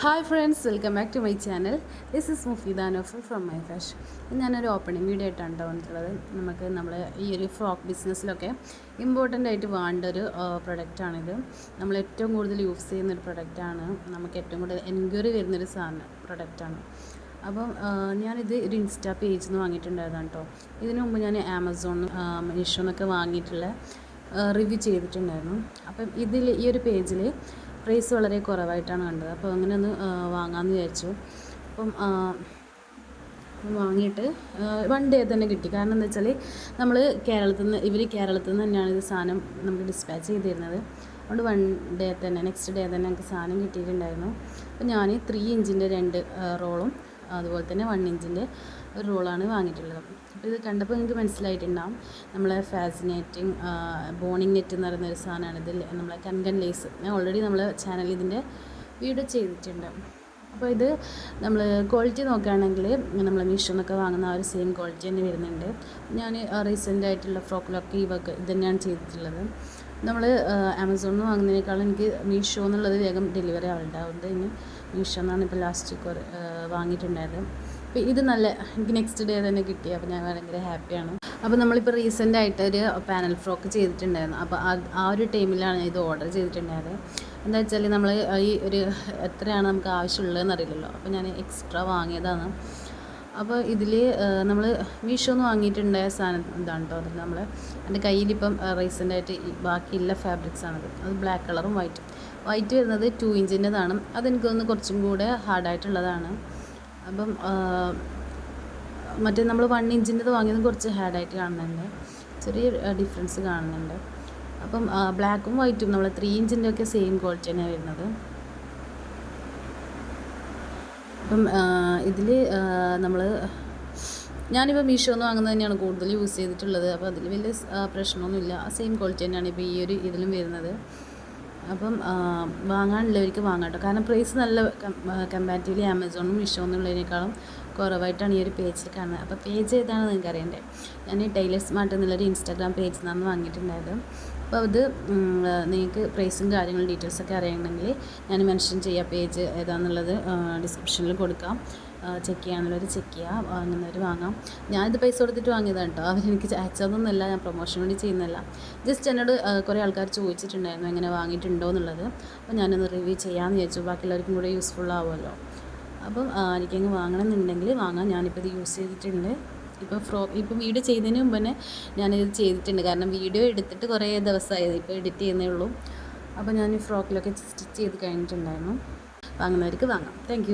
Hi friends, welcome back to my channel. This is Mufeeda Naufal from my fashion. ഞാനൊരു opening video ആയിട്ടാണ് വന്നിട്ടുള്ളത്. നമ്മൾ ഈ ഒരു ഫ്രോക്ക് ബിസിനസ്സിലൊക്കെ ഇമ്പോർട്ടൻ്റ് ആയിട്ട് വേണ്ട ഒരു പ്രൊഡക്റ്റാണിത്. നമ്മൾ ഏറ്റവും കൂടുതൽ യൂസ് ചെയ്യുന്നൊരു പ്രൊഡക്റ്റാണ്. നമുക്ക് ഏറ്റവും കൂടുതൽ എൻക്വയറി വരുന്നൊരു പ്രൊഡക്റ്റാണ്. അപ്പം ഞാനിത് ഒരു ഇൻസ്റ്റാ പേജിൽ നിന്ന് വാങ്ങിയിട്ടുണ്ടായതാണ് കേട്ടോ. ഇതിനു മുമ്പ് ഞാൻ ആമസോണിൽ മീഷോന്നൊക്കെ വാങ്ങിയിട്ടുള്ള റിവ്യൂ ചെയ്തിട്ടുണ്ടായിരുന്നു. അപ്പം ഈ ഒരു പേജിൽ പ്രൈസ് വളരെ കുറവായിട്ടാണ് കണ്ടത്. അപ്പോൾ അങ്ങനെ ഒന്ന് വാങ്ങാമെന്ന് വിചാരിച്ചു. അപ്പം വാങ്ങിയിട്ട് 1 ഡേ തന്നെ കിട്ടി. കാരണം എന്താ വെച്ചാൽ നമ്മൾ കേരളത്തിൽ നിന്ന് തന്നെയാണ് ഇത് സാധനം നമുക്ക് ഡിസ്പാച്ച് ചെയ്തിരുന്നത്. അതുകൊണ്ട് 1 ഡേ തന്നെ, നെക്സ്റ്റ് ഡേ തന്നെ നമുക്ക് സാധനം കിട്ടിയിട്ടുണ്ടായിരുന്നു. അപ്പോൾ ഞാൻ 3 ഇഞ്ചിൻ്റെ 2 റോളും അതുപോലെ തന്നെ 1 ഇഞ്ചിൻ്റെ ഒരു റോളാണ് വാങ്ങിയിട്ടുള്ളത്. അപ്പോൾ ഇത് കണ്ടപ്പോൾ നിങ്ങൾക്ക് മനസ്സിലായിട്ടുണ്ടാകും, നമ്മളെ ഫാസിനേറ്റിംഗ് ബോണിങ് നെറ്റ് എന്ന് പറയുന്ന ഒരു സാധനമാണ്. ഇതിൽ നമ്മളെ കൻകൻ ലേസ് ഞാൻ ഓൾറെഡി നമ്മളെ ചാനലിൽ ഇതിൻ്റെ വീഡിയോ ചെയ്തിട്ടുണ്ട്. അപ്പോൾ ഇത് നമ്മൾ ക്വാളിറ്റി നോക്കുകയാണെങ്കിൽ നമ്മൾ മീഷോന്നൊക്കെ വാങ്ങുന്ന ആ ഒരു സെയിം ക്വാളിറ്റി തന്നെ വരുന്നുണ്ട്. ഞാൻ റീസെൻ്റ് ആയിട്ടുള്ള ഫ്രോക്കിലൊക്കെ ഇത് തന്നെയാണ് ചെയ്തിട്ടുള്ളത്. നമ്മൾ ആമസോണിൽ നിന്ന് വാങ്ങുന്നതിനേക്കാളും എനിക്ക് മീഷോ എന്നുള്ളത് വേഗം ഡെലിവറി ആവുന്നുണ്ട്. അതുകൊണ്ട് ഇനി മീഷോ എന്നാണ് ഇപ്പോൾ ലാസ്റ്റ് വാങ്ങിയിട്ടുണ്ടായത്. അപ്പോൾ ഇത് എനിക്ക് നെക്സ്റ്റ് ഡേ തന്നെ കിട്ടി. അപ്പോൾ ഞാൻ ഭയങ്കര ഹാപ്പിയാണ്. അപ്പോൾ നമ്മളിപ്പോൾ റീസെൻ്റ് ആയിട്ട് ഒരു പാനൽ ഫ്രോക്ക് ചെയ്തിട്ടുണ്ടായിരുന്നു. അപ്പോൾ ആ ഒരു ടൈമിലാണ് ഇത് ഓർഡർ ചെയ്തിട്ടുണ്ടായത്. എന്താ വെച്ചാൽ നമ്മൾ ഈ എത്രയാണ് നമുക്ക് ആവശ്യമുള്ളതെന്ന് അറിയില്ലല്ലോ. അപ്പോൾ ഞാൻ എക്സ്ട്രാ വാങ്ങിയതാണ്. അപ്പോൾ ഇതിൽ നമ്മൾ മീഷോന്ന് വാങ്ങിയിട്ടുണ്ടായ സാധനം ഇതാണ് കേട്ടോ. അതിൽ എൻ്റെ കയ്യിലിപ്പം റീസെൻ്റായിട്ട് ബാക്കിയുള്ള ഫാബ്രിക്സാണത്. അത് ബ്ലാക്ക് കളറും വൈറ്റ് വരുന്നത് 2 ഇഞ്ചിൻ്റെതാണ്. അതെനിക്കൊന്ന് കുറച്ചും കൂടെ ഹാർഡായിട്ടുള്ളതാണ്. അപ്പം മറ്റേ നമ്മൾ 1 ഇഞ്ചിൻ്റെത് വാങ്ങിയതും കുറച്ച് ഹാർഡായിട്ട് കാണുന്നുണ്ട്, ചെറിയ ഡിഫറൻസ് കാണുന്നുണ്ട്. അപ്പം ബ്ലാക്കും വൈറ്റും നമ്മൾ 3 ഇഞ്ചിൻ്റെ ഒക്കെ സെയിം ക്വാളിറ്റി തന്നെയാണ് വരുന്നത്. അപ്പം ഇതിൽ ഞാനിപ്പോൾ മീഷോന്ന് വാങ്ങുന്നത് തന്നെയാണ് കൂടുതൽ യൂസ് ചെയ്തിട്ടുള്ളത്. അപ്പോൾ അതിൽ വലിയ പ്രശ്നമൊന്നുമില്ല. സെയിം ക്വാളിറ്റി തന്നെയാണ് ഇപ്പോൾ ഈ ഒരു ഇതിലും വരുന്നത്. അപ്പം വാങ്ങാനുള്ളവർക്ക് വാങ്ങാം കേട്ടോ. കാരണം പ്രൈസ് നല്ല കമ്പാരിറ്റീവ്ലി ആമസോണും മീഷോ എന്നുള്ളതിനേക്കാളും കുറവായിട്ടാണ് ഈ ഒരു പേജിൽ കാണുന്നത്. അപ്പോൾ പേജ് ഏതാണെന്ന് നിങ്ങൾക്ക് അറിയണ്ടേ? ഞാൻ ടൈലർ സ്മാർട്ട് എന്നുള്ളൊരു ഇൻസ്റ്റാഗ്രാം പേജിൽ നിന്നാണ് വാങ്ങിയിട്ടുണ്ടായത്. അപ്പോൾ അത് നിങ്ങൾക്ക് പ്രൈസും കാര്യങ്ങളും ഡീറ്റെയിൽസൊക്കെ അറിയണമെങ്കിൽ ഞാൻ മെൻഷൻ ചെയ്യാം. പേജ് ഏതാണെന്നുള്ളത് ഡിസ്ക്രിപ്ഷനിൽ കൊടുക്കാം. ചെക്ക് ചെയ്യാനുള്ളവർ ചെക്ക് ചെയ്യുക, വാങ്ങുന്നവർ വാങ്ങാം. ഞാനിത് പൈസ കൊടുത്തിട്ട് വാങ്ങിയതാണ് കേട്ടോ. അവരെനിക്ക് അയച്ചതൊന്നുമല്ല, ഞാൻ പ്രൊമോഷൻ വേണ്ടി ചെയ്യുന്നതല്ല. ജസ്റ്റ് എന്നോട് കുറേ ആൾക്കാർ ചോദിച്ചിട്ടുണ്ടായിരുന്നു എങ്ങനെ വാങ്ങിയിട്ടുണ്ടോ എന്നുള്ളത്. അപ്പോൾ ഞാനൊന്ന് റിവ്യൂ ചെയ്യാമെന്ന് വിചാരിച്ചു, ബാക്കിയുള്ളവർക്കും കൂടെ യൂസ്ഫുൾ ആവുമല്ലോ. അപ്പം എനിക്കങ്ങ് വാങ്ങണമെന്നുണ്ടെങ്കിൽ വാങ്ങാം. ഞാനിപ്പോൾ ഇത് യൂസ് ചെയ്തിട്ടുണ്ട്. ഇപ്പം വീഡിയോ ചെയ്യുന്നതിന് മുമ്പ് തന്നെ ഞാനിത് ചെയ്തിട്ടുണ്ട്. കാരണം വീഡിയോ എടുത്തിട്ട് കുറേ ദിവസമായത്, ഇപ്പോൾ എഡിറ്റ് ചെയ്യുന്നേ ഉള്ളൂ. അപ്പോൾ ഞാൻ ഈ ഫ്രോക്കിലൊക്കെ സ്റ്റിച്ച് ചെയ്ത് കഴിഞ്ഞിട്ടുണ്ടായിരുന്നു. വാങ്ങുന്നവർക്ക് വാങ്ങാം. താങ്ക്